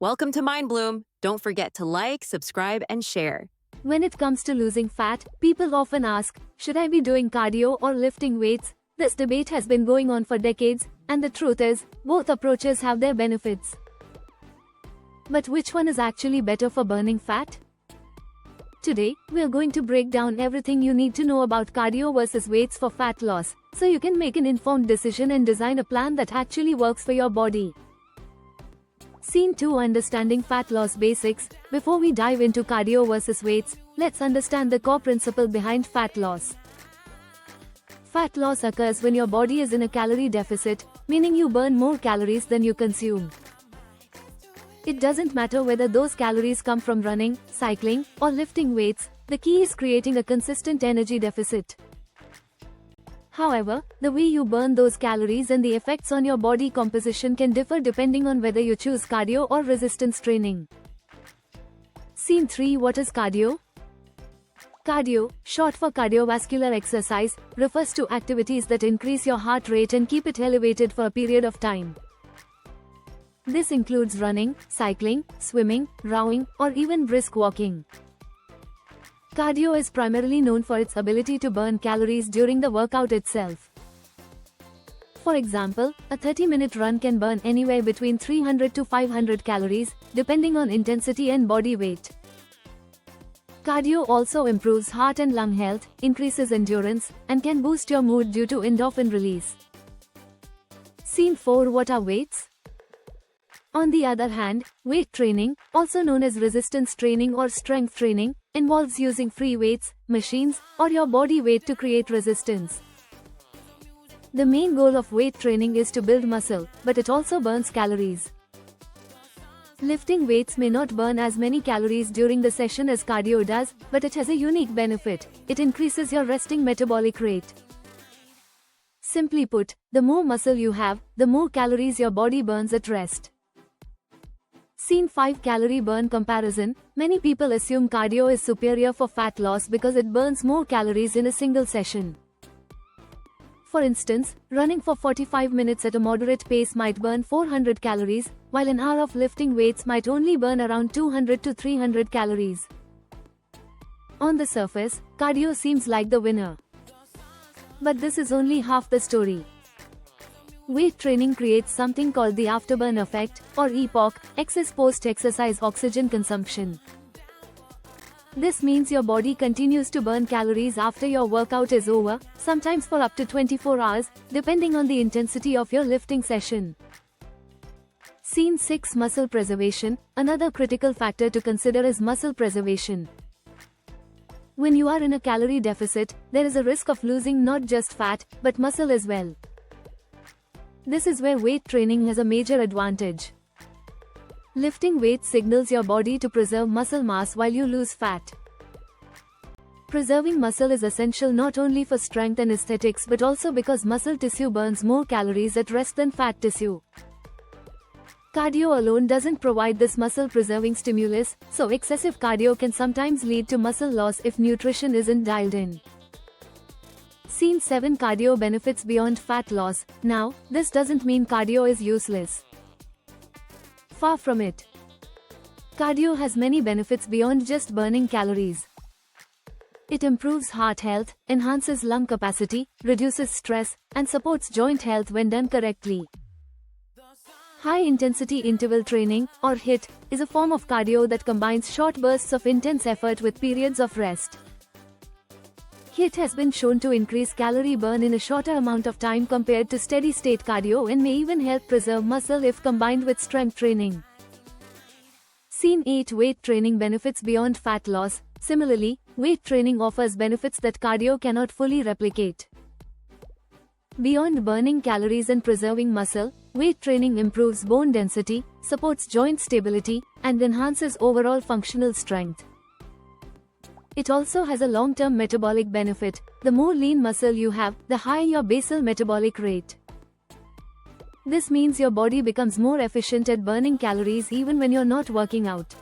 Welcome to Mind Bloom. Don't forget to like, subscribe, and share. When it comes to losing fat, people often ask, should I be doing cardio or lifting weights? This debate has been going on for decades, and the truth is, both approaches have their benefits. But which one is actually better for burning fat? Today, we are going to break down everything you need to know about cardio versus weights for fat loss, so you can make an informed decision and design a plan that actually works for your body. Scene 2: Understanding fat loss basics. Before we dive into cardio versus weights, let's understand the core principle behind fat loss. Fat loss occurs when your body is in a calorie deficit, meaning you burn more calories than you consume. It doesn't matter whether those calories come from running, cycling, or lifting weights, the key is creating a consistent energy deficit. However, the way you burn those calories and the effects on your body composition can differ depending on whether you choose cardio or resistance training. Scene 3: What is cardio? Cardio, short for cardiovascular exercise, refers to activities that increase your heart rate and keep it elevated for a period of time. This includes running, cycling, swimming, rowing, or even brisk walking. Cardio is primarily known for its ability to burn calories during the workout itself. For example, a 30-minute run can burn anywhere between 300 to 500 calories, depending on intensity and body weight. Cardio also improves heart and lung health, increases endurance, and can boost your mood due to endorphin release. Scene 4: What are weights? On the other hand, weight training, also known as resistance training or strength training, involves using free weights, machines, or your body weight to create resistance. The main goal of weight training is to build muscle, but it also burns calories. Lifting weights may not burn as many calories during the session as cardio does, but it has a unique benefit: it increases your resting metabolic rate. Simply put, the more muscle you have, the more calories your body burns at rest. Scene 5: Calorie burn comparison. Many people assume cardio is superior for fat loss because it burns more calories in a single session. For instance, running for 45 minutes at a moderate pace might burn 400 calories, while an hour of lifting weights might only burn around 200 to 300 calories. On the surface, cardio seems like the winner. But this is only half the story. Weight training creates something called the afterburn effect, or EPOC, excess post-exercise oxygen consumption. This means your body continues to burn calories after your workout is over, sometimes for up to 24 hours, depending on the intensity of your lifting session. Scene 6: Muscle preservation. Another critical factor to consider is muscle preservation. When you are in a calorie deficit, there is a risk of losing not just fat, but muscle as well. This is where weight training has a major advantage. Lifting weights signals your body to preserve muscle mass while you lose fat. Preserving muscle is essential not only for strength and aesthetics but also because muscle tissue burns more calories at rest than fat tissue. Cardio alone doesn't provide this muscle preserving stimulus, so excessive cardio can sometimes lead to muscle loss if nutrition isn't dialed in. Scene 7: Cardio benefits beyond fat loss. Now, this doesn't mean cardio is useless. Far from it. Cardio has many benefits beyond just burning calories. It improves heart health, enhances lung capacity, reduces stress, and supports joint health when done correctly. High-intensity interval training, or HIIT, is a form of cardio that combines short bursts of intense effort with periods of rest. HIIT has been shown to increase calorie burn in a shorter amount of time compared to steady-state cardio and may even help preserve muscle if combined with strength training. Scene 8: Weight training benefits beyond fat loss. Similarly, weight training offers benefits that cardio cannot fully replicate. Beyond burning calories and preserving muscle, weight training improves bone density, supports joint stability, and enhances overall functional strength. It also has a long-term metabolic benefit. The more lean muscle you have, the higher your basal metabolic rate. This means your body becomes more efficient at burning calories even when you're not working out.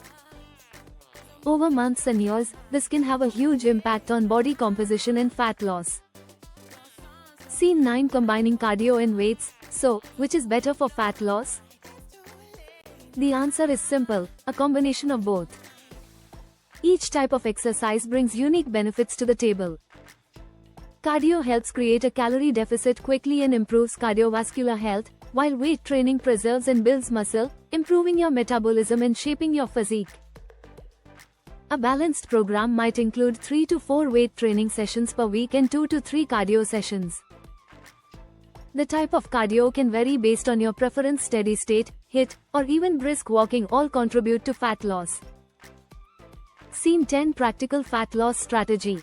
Over months and years, this can have a huge impact on body composition and fat loss. Scene 9: Combining cardio and weights. So, which is better for fat loss? The answer is simple, a combination of both. Each type of exercise brings unique benefits to the table. Cardio helps create a calorie deficit quickly and improves cardiovascular health, while weight training preserves and builds muscle, improving your metabolism and shaping your physique. A balanced program might include 3 to 4 weight training sessions per week and 2 to 3 cardio sessions. The type of cardio can vary based on your preference. Steady state, HIIT, or even brisk walking all contribute to fat loss. Scene 10 Practical Fat Loss Strategy.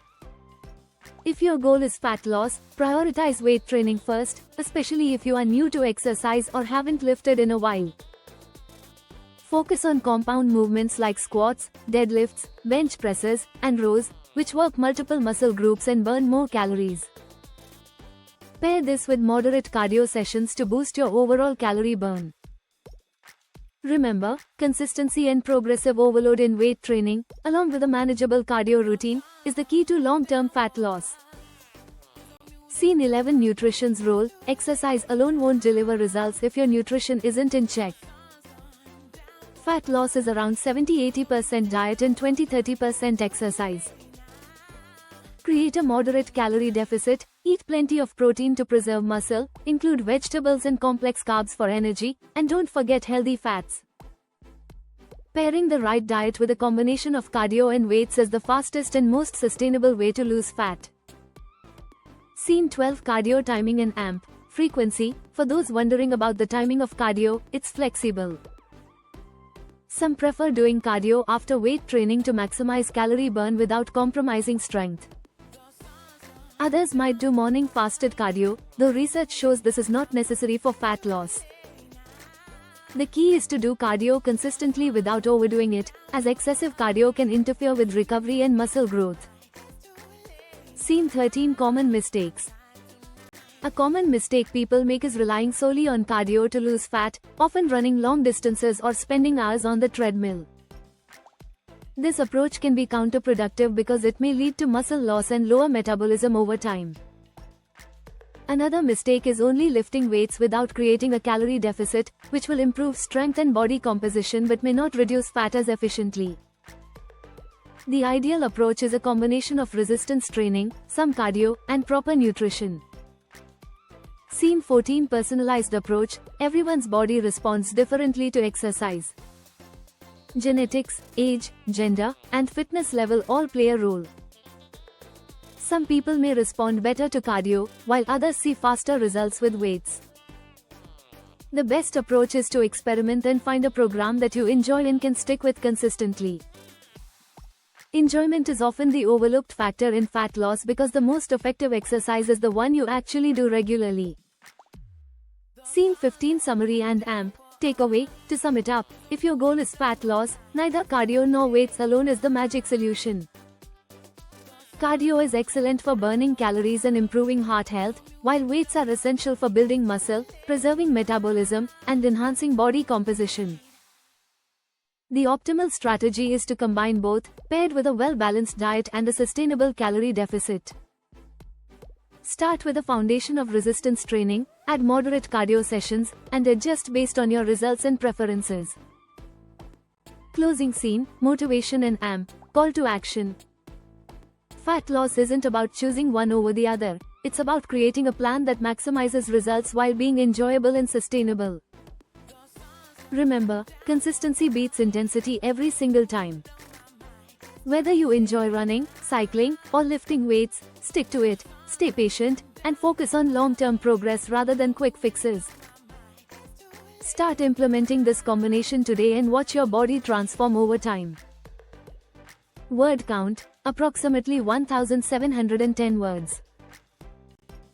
If your goal is fat loss, prioritize weight training first, especially if you are new to exercise or haven't lifted in a while. Focus on compound movements like squats, deadlifts, bench presses, and rows, which work multiple muscle groups and burn more calories. Pair this with moderate cardio sessions to boost your overall calorie burn. Remember, consistency and progressive overload in weight training, along with a manageable cardio routine, is the key to long-term fat loss. Scene 11 Nutrition's role. Exercise alone won't deliver results if your nutrition isn't in check. Fat loss is around 70-80% diet and 20-30% exercise. Create a moderate calorie deficit, eat plenty of protein to preserve muscle, include vegetables and complex carbs for energy, and don't forget healthy fats. Pairing the right diet with a combination of cardio and weights is the fastest and most sustainable way to lose fat. Scene 12 Cardio Timing and AMP. Frequency. For those wondering about the timing of cardio, it's flexible. Some prefer doing cardio after weight training to maximize calorie burn without compromising strength. Others might do morning fasted cardio, though research shows this is not necessary for fat loss. The key is to do cardio consistently without overdoing it, as excessive cardio can interfere with recovery and muscle growth. Scene 13 Common Mistakes. A common mistake people make is relying solely on cardio to lose fat, often running long distances or spending hours on the treadmill. This approach can be counterproductive because it may lead to muscle loss and lower metabolism over time. Another mistake is only lifting weights without creating a calorie deficit, which will improve strength and body composition but may not reduce fat as efficiently. The ideal approach is a combination of resistance training, some cardio, and proper nutrition. Scene 14 Personalized approach. Everyone's body responds differently to exercise. Genetics, age, gender, and fitness level all play a role. Some people may respond better to cardio, while others see faster results with weights. The best approach is to experiment and find a program that you enjoy and can stick with consistently. Enjoyment is often the overlooked factor in fat loss because the most effective exercise is the one you actually do regularly. Scene 15 Summary and AMP. Takeaway. To sum it up, if your goal is fat loss, neither cardio nor weights alone is the magic solution. Cardio is excellent for burning calories and improving heart health, while weights are essential for building muscle, preserving metabolism, and enhancing body composition. The optimal strategy is to combine both, paired with a well-balanced diet and a sustainable calorie deficit. Start with a foundation of resistance training, add moderate cardio sessions, and adjust based on your results and preferences. Closing scene, Motivation and AMP. Call to action. Fat loss isn't about choosing one over the other, it's about creating a plan that maximizes results while being enjoyable and sustainable. Remember, consistency beats intensity every single time. Whether you enjoy running, cycling, or lifting weights, stick to it, stay patient, and focus on long-term progress rather than quick fixes. Start implementing this combination today and watch your body transform over time. Word count, approximately 1710 words.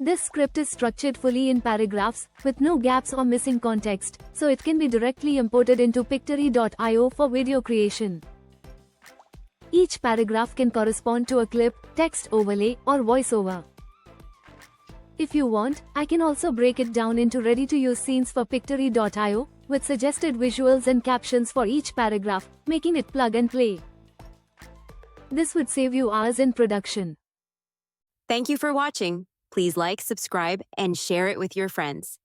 This script is structured fully in paragraphs, with no gaps or missing context, so it can be directly imported into Pictory.io for video creation. Each paragraph can correspond to a clip, text overlay, or voiceover. If you want, I can also break it down into ready-to-use scenes for Pictory.io, with suggested visuals and captions for each paragraph, making it plug and play. This would save you hours in production. Thank you for watching. Please like, subscribe, and share it with your friends.